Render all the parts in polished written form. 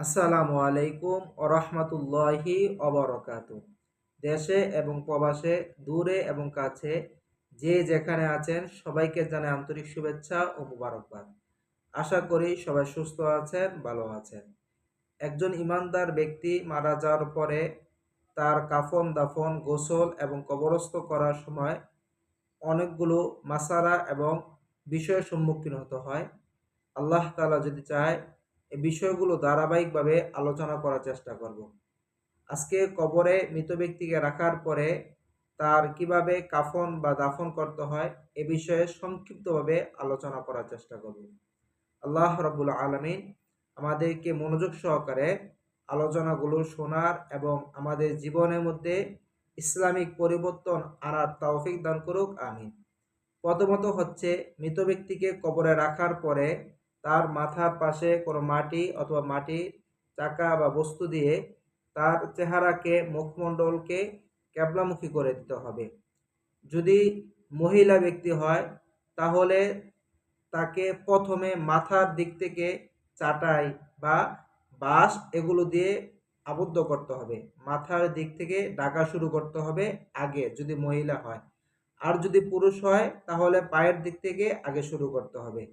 আসসালামু আলাইকুম ওরহমতুল্লাহি অবরকাতু। দেশে এবং প্রবাসে, দূরে এবং কাছে, যে যেখানে আছেন সবাইকে জানাই আন্তরিক শুভেচ্ছা ও মুবারকবাদ। আশা করি সবাই সুস্থ আছেন, ভালো আছেন। একজন ইমানদার ব্যক্তি মারা যাওয়ার পরে তার কাফন দাফন, গোসল এবং কবরস্থ করার সময় অনেকগুলো মাসালা এবং বিষয়ের সম্মুখীন হতে হয়। আল্লাহ তাআলা যদি চায় এই বিষয়গুলো ধারাবাহিকভাবে আলোচনা করার চেষ্টা করব। আজকে কবরে মৃত ব্যক্তিকে রাখার পরে তার কিভাবে কাফন বা দাফন করতে হয় এ বিষয়ে সংক্ষিপ্তভাবে আলোচনা করার চেষ্টা করব। আল্লাহ রাব্বুল আলামিন আমাদেরকে মনোযোগ সহকারে আলোচনাগুলো শোনার এবং আমাদের জীবনের মধ্যে ইসলামিক পরিবর্তন আনার তৌফিক দান করুক, আমিন। প্রথমত হচ্ছে, মৃত ব্যক্তিকে কবরে রাখার পরে তার মাথার পাশে কোনো মাটি অথবা মাটির চাকা বা বস্তু দিয়ে তার চেহারাকে, মুখমণ্ডলকে ক্যাবলামুখী করে দিতে হবে। যদি মহিলা ব্যক্তি হয় তাহলে তাকে প্রথমে মাথার দিক থেকে চাটাই বা বাঁশ এগুলো দিয়ে আবদ্ধ করতে হবে। মাথার দিক থেকে ঢাকা শুরু করতে হবে আগে, যদি মহিলা হয়। আর যদি পুরুষ হয় তাহলে পায়ের দিক থেকে আগে শুরু করতে হবে।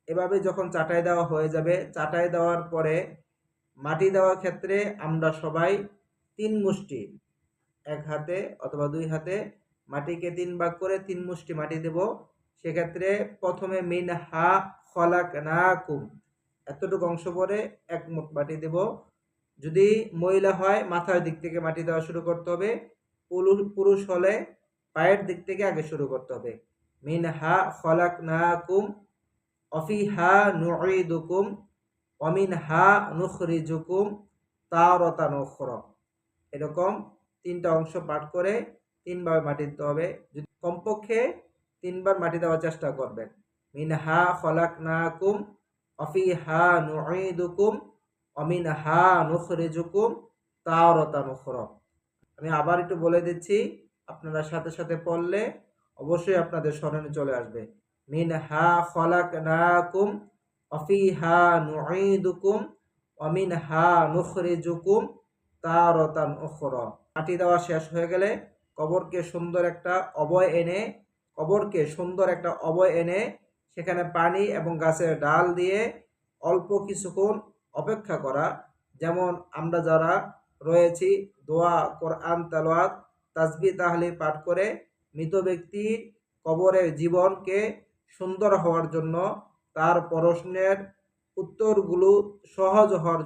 এভাবে যখন চাটাই দেওয়া হয়ে যাবে, চাটাই দেওয়ার পরে মাটি দেওয়ার ক্ষেত্রে আমরা সবাই ৩ মুষ্টি, এক হাতে অথবা ২ হাতে মাটিকে ৩ ভাগ করে ৩ মুষ্টি মাটি দেব। সেক্ষেত্রে প্রথমে মিনহা খলাকনাকুম এতটুকু অংশ পরে ১ মুঠ মাটি দেব। যদি মহিলা হয় মাথার দিক থেকে মাটি দেওয়া শুরু করতে হবে। পুরুষ হলে পায়ের দিক থেকে আগে শুরু করতে হবে। মিনহা খলাকনাকুম অফিহা নুঈদুকুম অমিনহা নুখরিজুকুম তারাতান উখরা। এরকম ৩টা অংশ পাঠ করে ৩ বার মাটি দিতে হবে। যদি কমপক্ষে ৩ বার মাটি দেওয়ার চেষ্টা করবেন। মিনহা খলাকনাকুম অফিহা নুঈদুকুম অমিনহা নুখরিজুকুম তারাতান উখরা। আমি আবার একটু বলে দিচ্ছি, আপনারা সাথে সাথে পড়লে অবশ্যই আপনাদের স্মরণে চলে আসবে। মিনহা খলাকনাকুম অফিহা নুঈদুকুম অমিনহা নুখরিজুকুম তারাতান উখরা। মাটি দেওয়া শেষ হয়ে গেলে কবরকে সুন্দর একটা অবয় এনে সেখানে পানি এবং গাছের ডাল দিয়ে অল্প কিছুক্ষণ অপেক্ষা করা। যেমন আমরা যারা রয়েছি, দোয়া, কোরআন তেলাওয়াত, তাসবিহ তাহলিল পাঠ করে মৃত ব্যক্তির কবরের জীবনকে সুন্দর হওয়ার জন্য, তার প্রশ্নের উত্তরগুলো সহজ হওয়ার